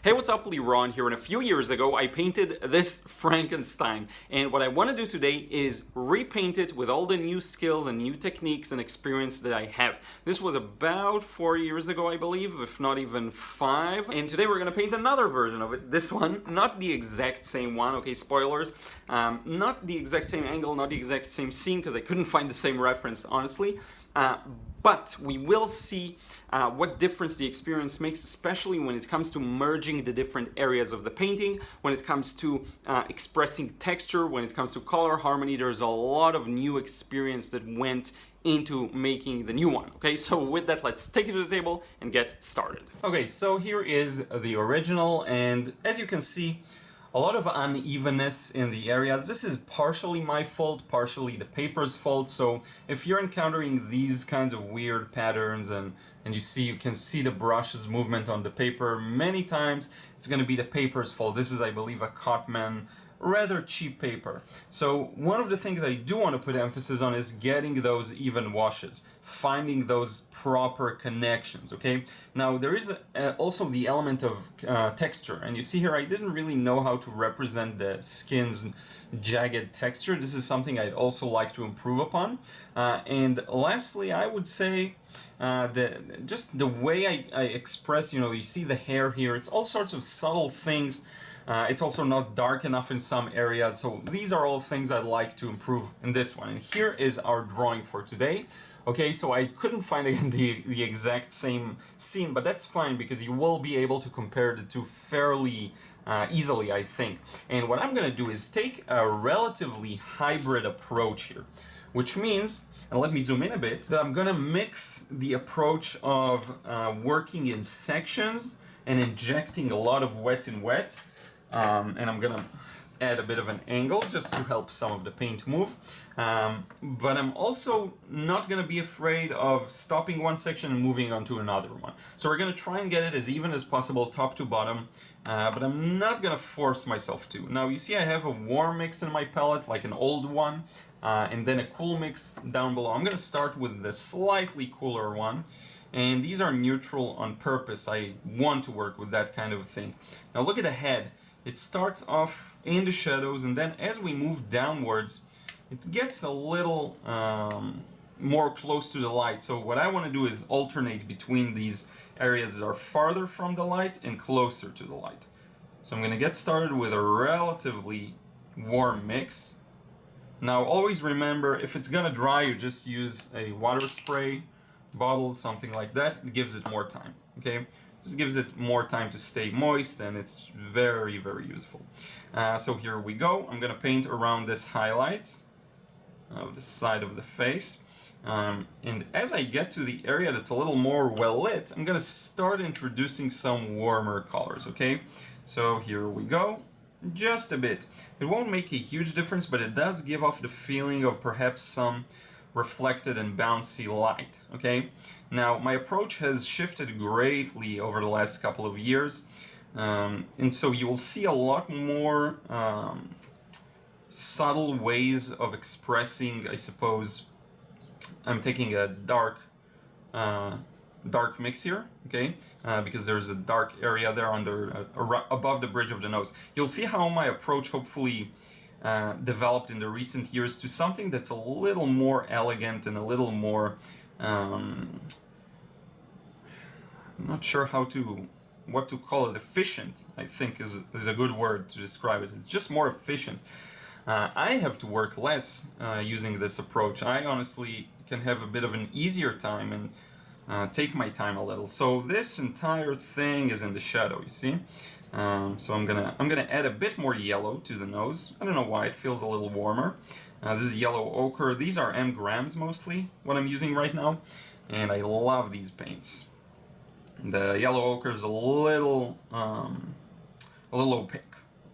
Hey, what's up, Liron here, and a few years ago I painted this Frankenstein, and what I want to do today is repaint it with all the new skills and new techniques and experience that I have. This was about 4 years ago, I believe, if not even 5, and today we're going to paint another version of it. This one, not the exact same one, okay, spoilers, not the exact same angle, not the exact same scene, because I couldn't find the same reference, honestly. But we will see what difference the experience makes, especially when it comes to merging the different areas of the painting, when it comes to expressing texture, when it comes to color harmony. There's a lot of new experience that went into making the new one. Okay, so with that, let's take it to the table and get started. Okay, so here is the original, and as you can see, a lot of unevenness in the areas. This is partially my fault, partially the paper's fault. So if you're encountering these kinds of weird patterns and you can see the brush's movement on the paper many times, it's going to be the paper's fault. This is, I believe, a Cotman, rather cheap paper. So one of the things I do want to put emphasis on is getting those even washes, finding those proper connections, okay? Now there is also the element of texture, and you see here I didn't really know how to represent the skin's jagged texture. This is something I'd also like to improve upon. And lastly, I would say just the way I express, you see the hair here, it's all sorts of subtle things. It's also not dark enough in some areas, so these are all things I'd like to improve in this one. And here is our drawing for today. Okay, so I couldn't find again the exact same scene, but that's fine because you will be able to compare the two fairly easily, I think. And what I'm going to do is take a relatively hybrid approach here, which means, and let me zoom in a bit, that I'm going to mix the approach of working in sections and injecting a lot of wet in wet. And I'm gonna add a bit of an angle just to help some of the paint move. But I'm also not gonna be afraid of stopping one section and moving on to another one. So we're gonna try and get it as even as possible, top to bottom, but I'm not gonna force myself to. Now you see I have a warm mix in my palette, like an old one, and then a cool mix down below. I'm gonna start with the slightly cooler one. And these are neutral on purpose. I want to work with that kind of thing. Now look at the head. It starts off in the shadows, and then as we move downwards, it gets a little more close to the light. So what I want to do is alternate between these areas that are farther from the light and closer to the light. So I'm going to get started with a relatively warm mix. Now always remember, if it's going to dry, you just use a water spray bottle, something like that. It gives it more time, okay? Just gives it more time to stay moist, and it's very, very useful. So here we go. I'm gonna paint around this highlight of the side of the face. And as I get to the area that's a little more well lit, I'm gonna start introducing some warmer colors, okay? So here we go. Just a bit. It won't make a huge difference, but it does give off the feeling of perhaps some reflected and bouncy light, okay? Now, my approach has shifted greatly over the last couple of years, and so you will see a lot more subtle ways of expressing, I suppose. I'm taking a dark mix here, okay? Because there's a dark area there above the bridge of the nose. You'll see how my approach hopefully developed in the recent years to something that's a little more elegant and a little more I'm not sure what to call it. Efficient, I think, is a good word to describe it. It's just more efficient. I have to work less using this approach. I honestly can have a bit of an easier time and take my time a little. So this entire thing is in the shadow, you see? So I'm gonna add a bit more yellow to the nose. I don't know why, it feels a little warmer. This is yellow ochre. These are M-grams mostly, what I'm using right now. And I love these paints. The yellow ochre is a little opaque.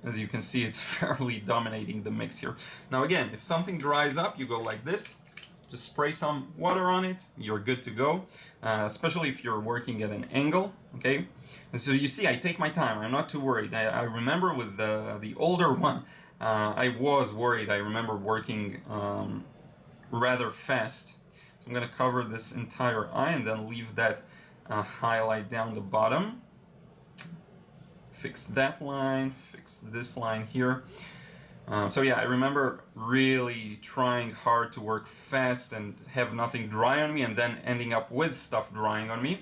As you can see, it's fairly dominating the mix here. Now again, if something dries up, you go like this. Just spray some water on it, you're good to go. Especially if you're working at an angle, okay? And so you see, I take my time, I'm not too worried. I remember with the older one, I was worried. I remember working rather fast. So I'm gonna cover this entire eye and then leave that highlight down the bottom. fix that line, fix this line here. So yeah, I remember really trying hard to work fast and have nothing dry on me, and then ending up with stuff drying on me.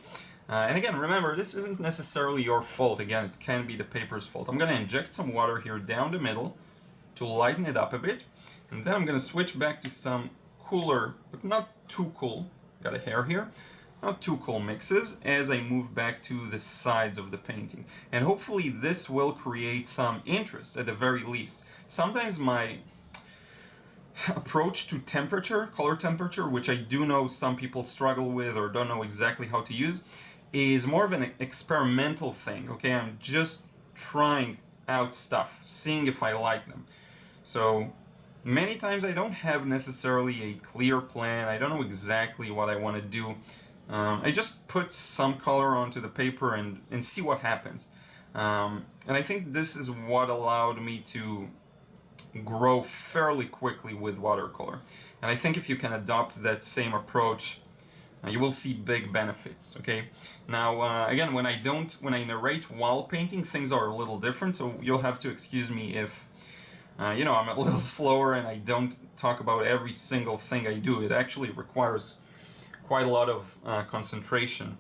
And again, remember, this isn't necessarily your fault. Again, it can be the paper's fault. I'm going to inject some water here down the middle to lighten it up a bit. And then I'm going to switch back to some cooler, but not too cool. Got a hair here. Not too cool mixes as I move back to the sides of the painting. And hopefully this will create some interest at the very least. Sometimes my approach to temperature, color temperature, which I do know some people struggle with or don't know exactly how to use, is more of an experimental thing, okay? I'm just trying out stuff, seeing if I like them. So many times I don't have necessarily a clear plan. I don't know exactly what I want to do. I just put some color onto the paper and see what happens. And I think this is what allowed me to grow fairly quickly with watercolor. And I think if you can adopt that same approach, you will see big benefits, okay? Now, again, when I narrate while painting, things are a little different, so you'll have to excuse me if, you know, I'm a little slower and I don't talk about every single thing I do. It actually requires quite a lot of concentration.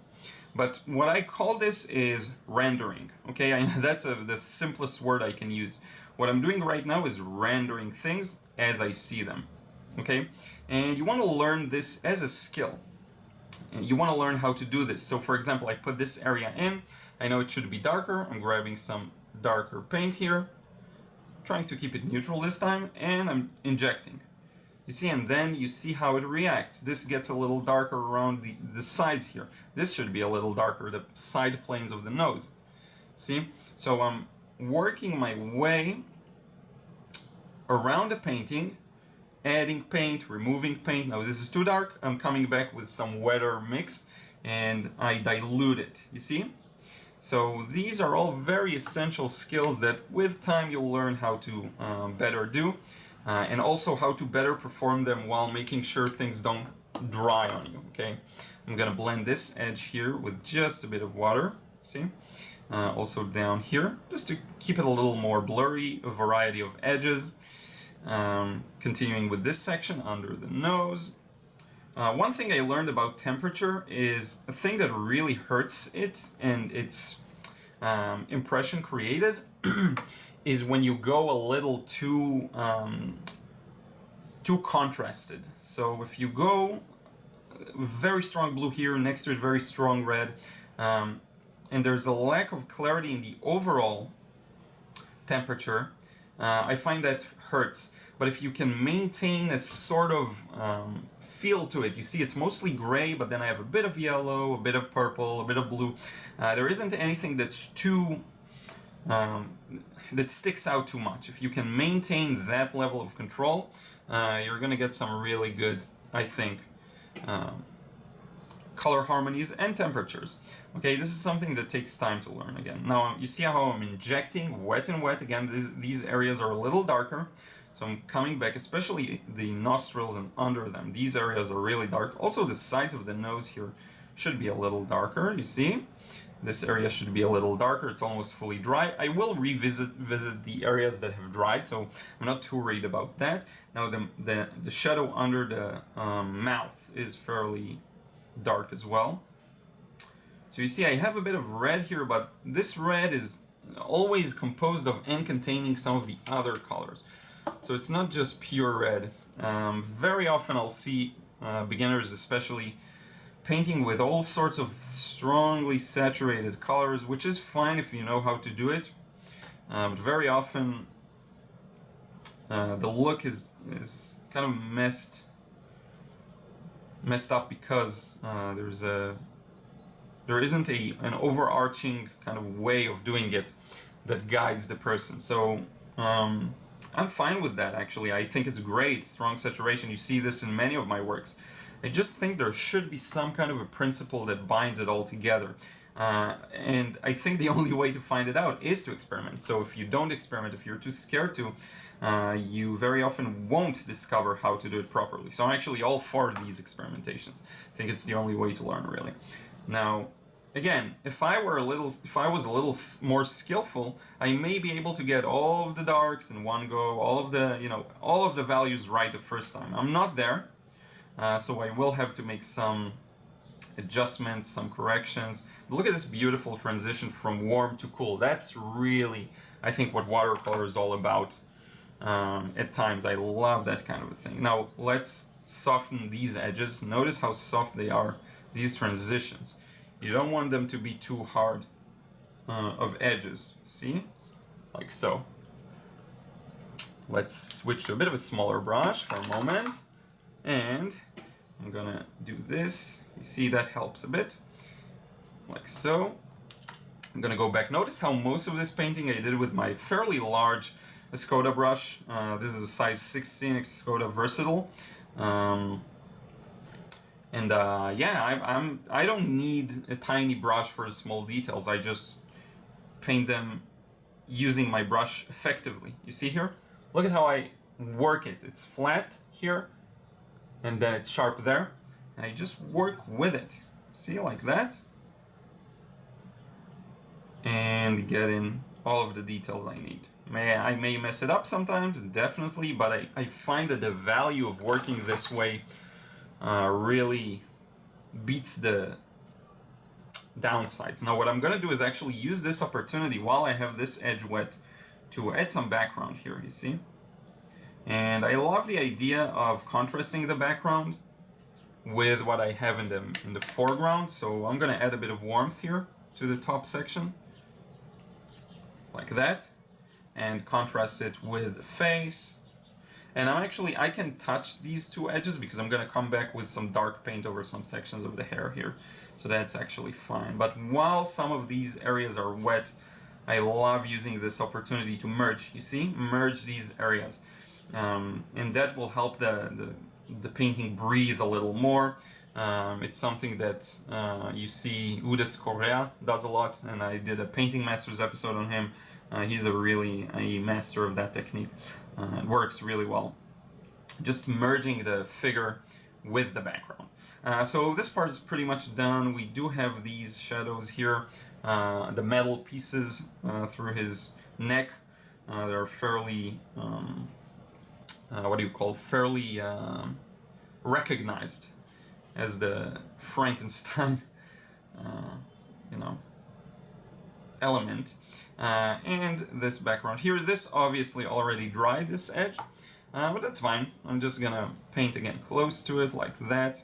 But what I call this is rendering, okay? That's the simplest word I can use. What I'm doing right now is rendering things as I see them, okay? And you want to learn this as a skill. And you want to learn how to do this. So for example, I put this area in. I know it should be darker. I'm grabbing some darker paint here, trying to keep it neutral this time, and I'm injecting. You see, and then you see how it reacts. This gets a little darker around the sides here. This should be a little darker, the side planes of the nose. See? So I'm working my way around the painting, adding paint, removing paint. Now this is too dark. I'm coming back with some wetter mix and I dilute it. You see? So these are all very essential skills that with time you'll learn how to better do. And also how to better perform them while making sure things don't dry on you, okay? I'm gonna blend this edge here with just a bit of water, see? Also down here, just to keep it a little more blurry, a variety of edges. Continuing with this section under the nose. One thing I learned about temperature is a thing that really hurts it and its impression created is when you go a little too contrasted. So if you go very strong blue here, next to it very strong red, and there's a lack of clarity in the overall temperature, I find that hurts. But if you can maintain a sort of feel to it, you see it's mostly gray, but then I have a bit of yellow, a bit of purple, a bit of blue. There isn't anything that's too that sticks out too much. If you can maintain that level of control, you're gonna get some really good, I think, color harmonies and temperatures. Okay, this is something that takes time to learn again. Now, you see how I'm injecting wet and wet. Again, these areas are a little darker. So I'm coming back, especially the nostrils and under them. These areas are really dark. Also, the sides of the nose here should be a little darker, you see? This area should be a little darker. It's almost fully dry. I will visit the areas that have dried, so I'm not too worried about that. Now, the shadow under the mouth is fairly dark as well. So you see, I have a bit of red here, but this red is always composed of and containing some of the other colors. So it's not just pure red. Very often I'll see beginners especially painting with all sorts of strongly saturated colors, which is fine if you know how to do it. But very often the look is kind of messed up because there isn't an overarching kind of way of doing it that guides the person. So I'm fine with that, actually. I think it's great, strong saturation. You see this in many of my works. I just think there should be some kind of a principle that binds it all together. And I think the only way to find it out is to experiment. So if you don't experiment, if you're too scared to, you very often won't discover how to do it properly. So I'm actually all for these experimentations. I think it's the only way to learn, really. Now, Again, if I was a little more skillful, I may be able to get all of the darks in one go, all of the, all of the values right the first time. I'm not there, so I will have to make some adjustments, some corrections. But look at this beautiful transition from warm to cool. That's really, I think, what watercolor is all about. At times, I love that kind of a thing. Now, let's soften these edges. Notice how soft they are, these transitions. You don't want them to be too hard of edges, see? Like so. Let's switch to a bit of a smaller brush for a moment. And I'm gonna do this. You see, that helps a bit. Like so. I'm gonna go back. Notice how most of this painting I did with my fairly large Escoda brush. This is a size 16 Escoda Versatile. Yeah, I don't need a tiny brush for small details. I just paint them using my brush effectively. You see here? Look at how I work it. It's flat here, and then it's sharp there. And I just work with it. See, like that? And get in all of the details I need. I may mess it up sometimes, definitely, but I find that the value of working this way really beats the downsides. Now what I'm gonna do is actually use this opportunity while I have this edge wet to add some background here, you see? And I love the idea of contrasting the background with what I have in the foreground, so I'm gonna add a bit of warmth here to the top section, like that, and contrast it with the face. And I can touch these two edges because I'm gonna come back with some dark paint over some sections of the hair here. So that's actually fine. But while some of these areas are wet, I love using this opportunity to merge, you see? Merge these areas. And that will help the painting breathe a little more. It's something that you see Udes Correa does a lot, and I did a Painting Masters episode on him. He's a master of that technique. It works really well. Just merging the figure with the background. So this part is pretty much done. We do have these shadows here, the metal pieces through his neck. They're fairly, fairly recognized as the Frankenstein, element. And this background here, this obviously already dried, this edge, but that's fine. I'm just gonna paint again close to it like that.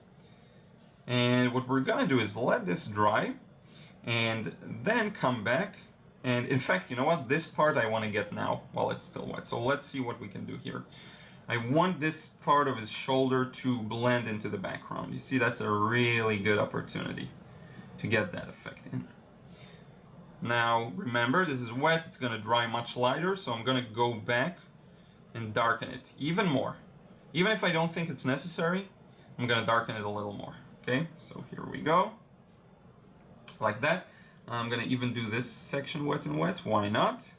And what we're gonna do is let this dry and then come back. And in fact, you know what? This part I want to get now while it's still wet. So let's see what we can do here. I want this part of his shoulder to blend into the background. You see, that's a really good opportunity to get that effect in. Now, remember, this is wet, it's gonna dry much lighter, so I'm gonna go back and darken it even more. Even if I don't think it's necessary, I'm gonna darken it a little more, okay? So here we go, like that. I'm gonna even do this section wet and wet, why not?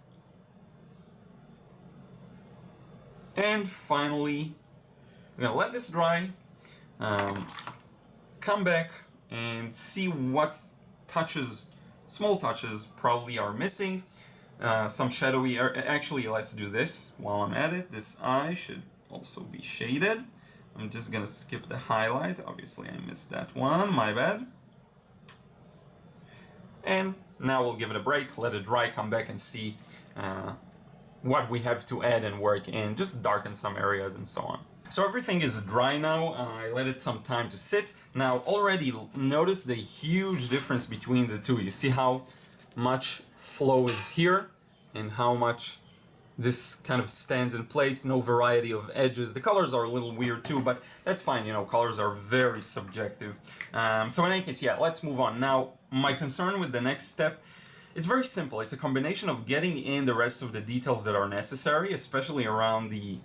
And finally, I'm gonna let this dry, come back and see what touches, small touches probably are missing. Some shadowy, actually let's do this while I'm at it. This eye should also be shaded. I'm just gonna skip the highlight. Obviously I missed that one, my bad. And now we'll give it a break, let it dry, come back and see what we have to add and work in, just darken some areas and so on. So everything is dry now. I let it some time to sit. Now already notice the huge difference between the two. You see how much flow is here and how much this kind of stands in place, no variety of edges. The colors are a little weird too, but that's fine, colors are very subjective. So in any case, yeah, let's move on. Now, my concern with the next step It's very simple. It's a combination of getting in the rest of the details that are necessary, especially around the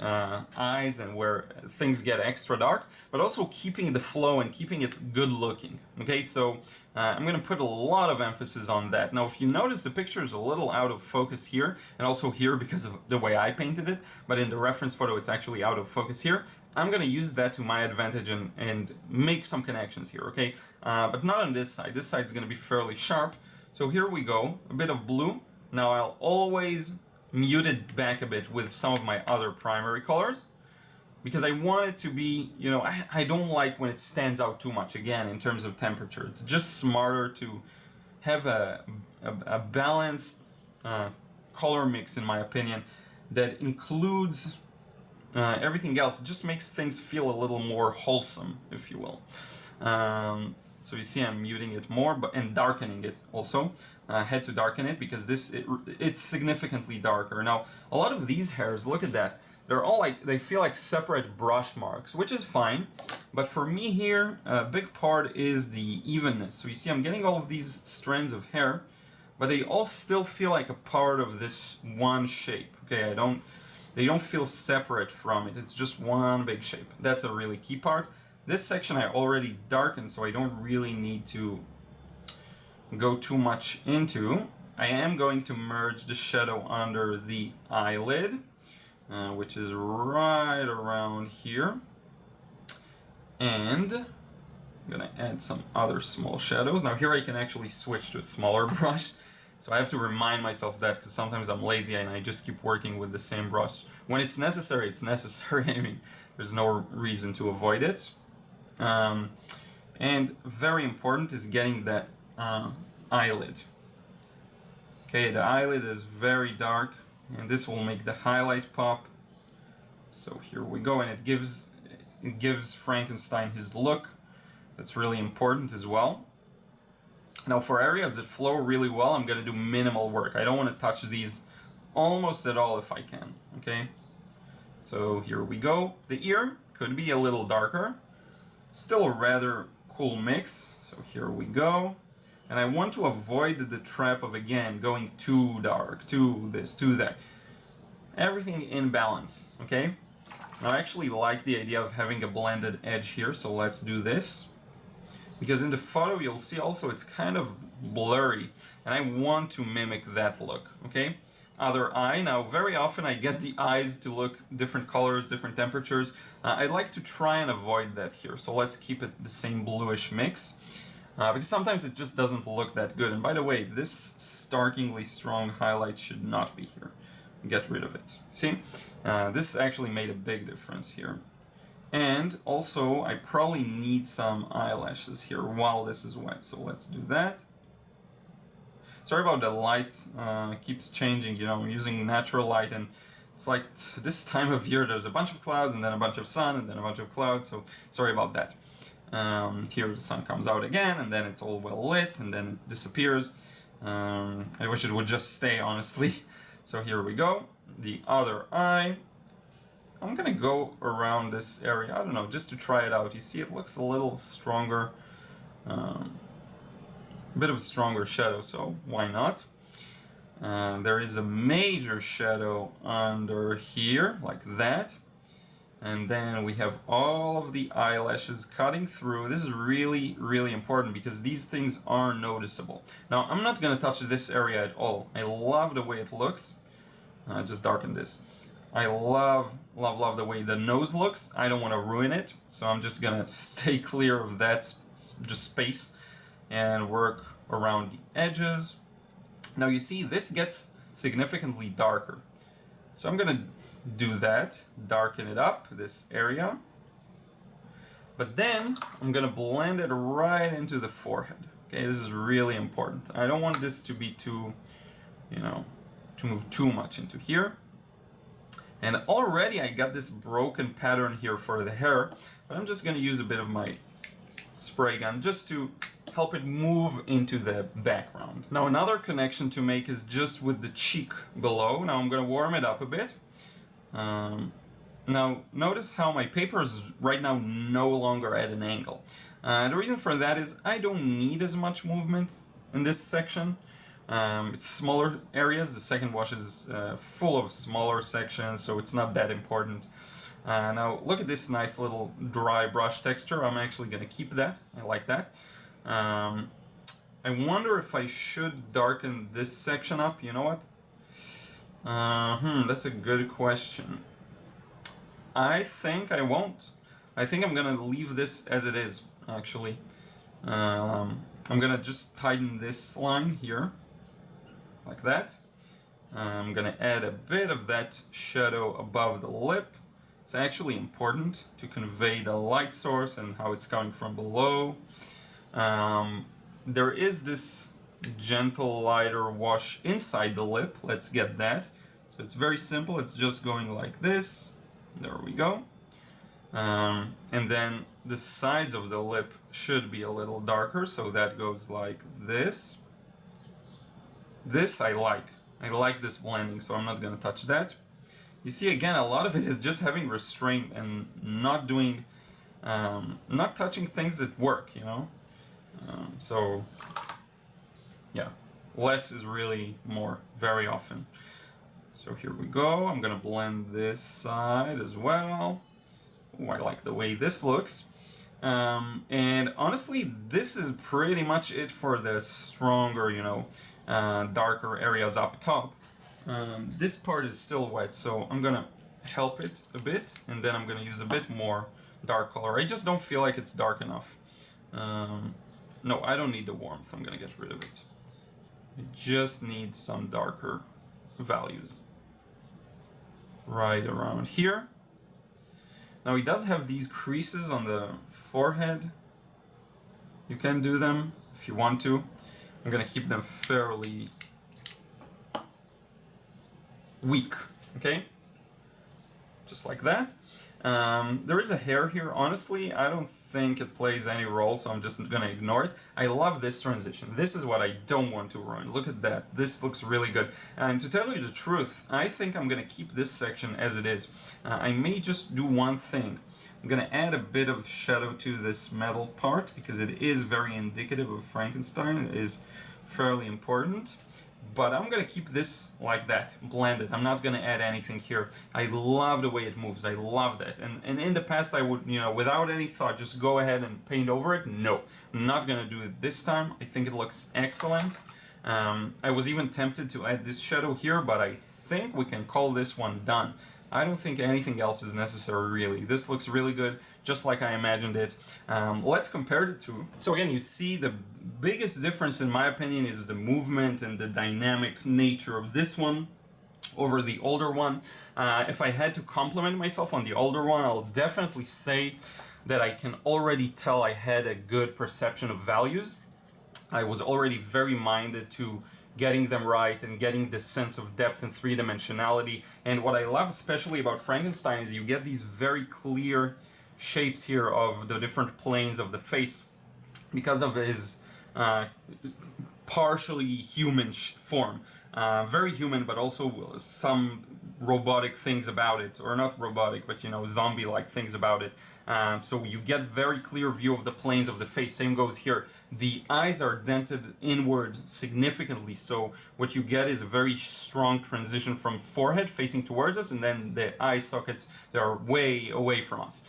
eyes and where things get extra dark, but also keeping the flow and keeping it good looking. Okay, so I'm going to put a lot of emphasis on that. Now, if you notice, the picture is a little out of focus here, and also here because of the way I painted it, but in the reference photo it's actually out of focus here. I'm going to use that to my advantage and make some connections here, okay? But not on this side. This side is going to be fairly sharp. So here we go, a bit of blue. Now I'll always mute it back a bit with some of my other primary colors, because I want it to be, you know, I don't like when it stands out too much, again, in terms of temperature. It's just smarter to have a balanced color mix, in my opinion, that includes everything else. It just makes things feel a little more wholesome, if you will. So you see I'm muting it more, and darkening it also. I had to darken it because it's significantly darker. Now, a lot of these hairs, look at that. They're all like, they feel like separate brush marks, which is fine. But for me here, a big part is the evenness. So you see I'm getting all of these strands of hair, but they all still feel like a part of this one shape. Okay, they don't feel separate from it. It's just one big shape. That's a really key part. This section I already darkened, so I don't really need to go too much into. I am going to merge the shadow under the eyelid, which is right around here. And I'm gonna add some other small shadows. Now here I can actually switch to a smaller brush. So I have to remind myself of that, because sometimes I'm lazy and I just keep working with the same brush. When it's necessary, it's necessary. I mean, there's no reason to avoid it. And very important is getting that eyelid. Okay, the eyelid is very dark, and this will make the highlight pop. So here we go, and it gives Frankenstein his look. That's really important as well. Now for areas that flow really well, I'm going to do minimal work. I don't want to touch these almost at all if I can. Okay, so here we go. The ear could be a little darker. Still a rather cool mix. So here we go. And I want to avoid the trap of, again, going too dark, too this, too that. Everything in balance, okay? I actually like the idea of having a blended edge here, so let's do this. Because in the photo you'll see also it's kind of blurry, and I want to mimic that look, okay? Other eye. Now very often I get the eyes to look different colors, different temperatures. I like to try and avoid that here, so let's keep it the same bluish mix, because sometimes it just doesn't look that good. And by the way, this starkingly strong highlight should not be here. Get rid of it. See? This actually made a big difference here. And also I probably need some eyelashes here while this is wet, so let's do that. Sorry about the light, keeps changing, you know, I'm using natural light, and it's like this time of year there's a bunch of clouds and then a bunch of sun and then a bunch of clouds, so sorry about that. Here the sun comes out again and then it's all well lit and then it disappears. I wish it would just stay, honestly. So here we go, the other eye. I'm gonna go around this area, I don't know, just to try it out. You see it looks a little stronger. A bit of a stronger shadow, so why not? There is a major shadow under here, like that. And then we have all of the eyelashes cutting through. This is really, really important because these things are noticeable. Now, I'm not going to touch this area at all. I love the way it looks. Just darken this. I love the way the nose looks. I don't want to ruin it, so I'm just going to stay clear of that just space and work around the edges. Now you see this gets significantly darker. So I'm going to do that, darken it up, this area. But then I'm going to blend it right into the forehead. Okay, this is really important. I don't want this to be too, you know, to move too much into here. And already I got this broken pattern here for the hair, but I'm just going to use a bit of my spray gun just to help it move into the background. Now another connection to make is just with the cheek below. Now I'm going to warm it up a bit. Now notice how my paper is right now no longer at an angle. The reason for that is I don't need as much movement in this section. It's smaller areas. The second wash is full of smaller sections, so it's not that important. Now look at this nice little dry brush texture. I'm actually going to keep that. I like that. I wonder if I should darken this section up. You know what? That's a good question. I think I won't. I think I'm gonna leave this as it is, actually. I'm gonna just tighten this line here, like that. I'm gonna add a bit of that shadow above the lip. It's actually important to convey the light source and how it's coming from below. There is this gentle lighter wash inside the lip. Let's get that. So it's very simple. It's just going like this. There we go. And then the sides of the lip should be a little darker, so that goes like this. This I like. I like this blending, so I'm not going to touch that. You see, again, a lot of it is just having restraint and not doing, not touching things that work, you know? So, yeah, less is really more very often. So here we go. I'm gonna blend this side as well. Ooh, I like the way this looks. And honestly, this is pretty much it for the stronger, you know, darker areas up top. This part is still wet, so I'm gonna help it a bit, and then I'm gonna use a bit more dark color. I just don't feel like it's dark enough. No, I don't need the warmth. I'm gonna get rid of it. I just need some darker values right around here. Now he does have these creases on the forehead. You can do them if you want to. I'm gonna keep them fairly weak, okay? Just like that. There is a hair here. Honestly, I don't think it plays any role, so I'm just gonna ignore it. I love this transition. This is what I don't want to ruin. Look at that. This looks really good. And to tell you the truth, I think I'm gonna keep this section as it is. I may just do one thing. I'm gonna add a bit of shadow to this metal part because it is very indicative of Frankenstein. It is fairly important. But I'm gonna keep this like that, blended. I'm not gonna add anything here. I love the way it moves. I love that. And in the past I would, you know, without any thought, just go ahead and paint over it. No, I'm not gonna do it this time. I think it looks excellent. I was even tempted to add this shadow here, but I think we can call this one done. I don't think anything else is necessary, really. This looks really good, just like I imagined it. Let's compare the two. So again, you see the biggest difference, in my opinion, is the movement and the dynamic nature of this one over the older one. If I had to compliment myself on the older one, I'll definitely say that I can already tell I had a good perception of values. I was already very minded to getting them right and getting this sense of depth and three-dimensionality. And what I love especially about Frankenstein is you get these very clear shapes here of the different planes of the face because of his partially human form. Very human, but also some robotic things about it, or not robotic, but you know, zombie-like things about it. So you get very clear view of the planes of the face. Same goes here. The eyes are dented inward significantly, so what you get is a very strong transition from forehead facing towards us, and then the eye sockets, they are way away from us.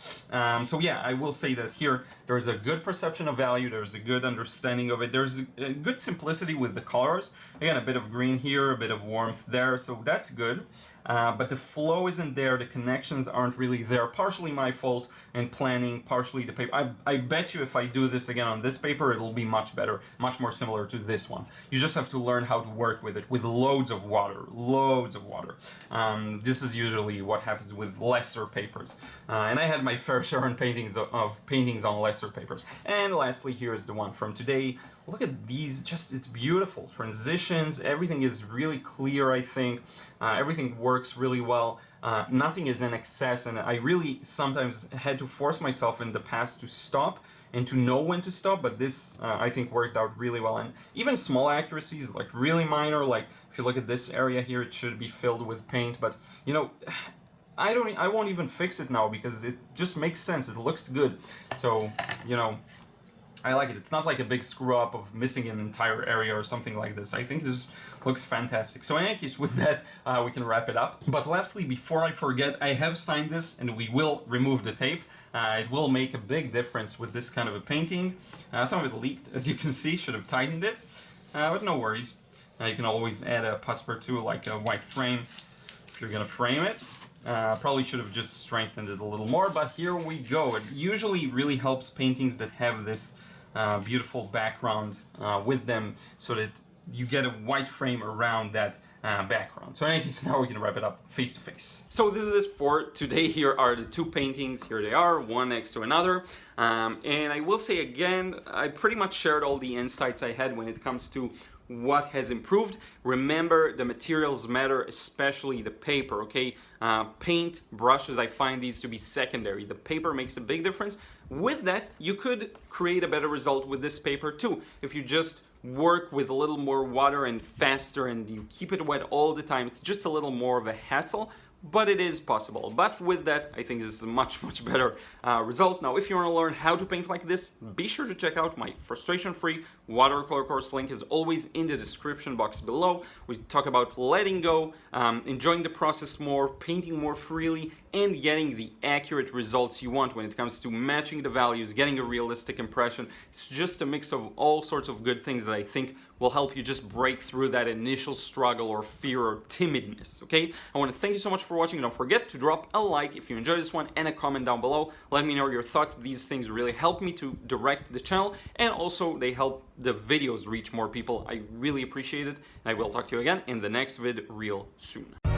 So yeah, I will say that here there's a good perception of value, there's a good understanding of it, there's a good simplicity with the colors. Again, a bit of green here, a bit of warmth there, so that's good. But the flow isn't there, the connections aren't really there. Partially my fault in planning, partially the paper. I bet you if I do this again on this paper, it'll be much better, much more similar to this one. You just have to learn how to work with it, with loads of water, loads of water. This is usually what happens with lesser papers. And I had my fair share of paintings on lesser papers. And lastly, here is the one from today. Look at these, just, it's beautiful. Transitions, everything is really clear, I think. Everything works really well. Nothing is in excess, and I really sometimes had to force myself in the past to stop and to know when to stop, but this I think worked out really well. And even small accuracies, like really minor, like if you look at this area here, it should be filled with paint, but you know, I won't even fix it now because it just makes sense. It looks good. So, you know, I like it. It's not like a big screw up of missing an entire area or something like this. I think this looks fantastic. So in any case, with that, we can wrap it up. But lastly, before I forget, I have signed this and we will remove the tape. It will make a big difference with this kind of a painting. Some of it leaked, as you can see, should have tightened it, but no worries. You can always add a passepartout like a white frame if you're gonna frame it. Probably should have just strengthened it a little more, but here we go. It usually really helps paintings that have this beautiful background with them, so that you get a white frame around that background. So in any case, now we can wrap it up face to face. So this is it for today. Here are the two paintings. Here they are, one next to another. And I will say again, I pretty much shared all the insights I had when it comes to what has improved. Remember, the materials matter, especially the paper, okay? Paint, brushes, I find these to be secondary. The paper makes a big difference. With that, you could create a better result with this paper too. If you just work with a little more water and faster and you keep it wet all the time, it's just a little more of a hassle, but it is possible. But with that, I think this is a much, much better result. Now, if you want to learn how to paint like this, be sure to check out my frustration-free watercolor course. Link is always in the description box below. We talk about letting go, enjoying the process more, painting more freely, and getting the accurate results you want when it comes to matching the values, getting a realistic impression. It's just a mix of all sorts of good things that I think will help you just break through that initial struggle or fear or timidness, okay? I want to thank you so much for watching. Don't forget to drop a like if you enjoyed this one and a comment down below. Let me know your thoughts. These things really help me to direct the channel, and also they help the videos reach more people. I really appreciate it, and I will talk to you again in the next vid real soon.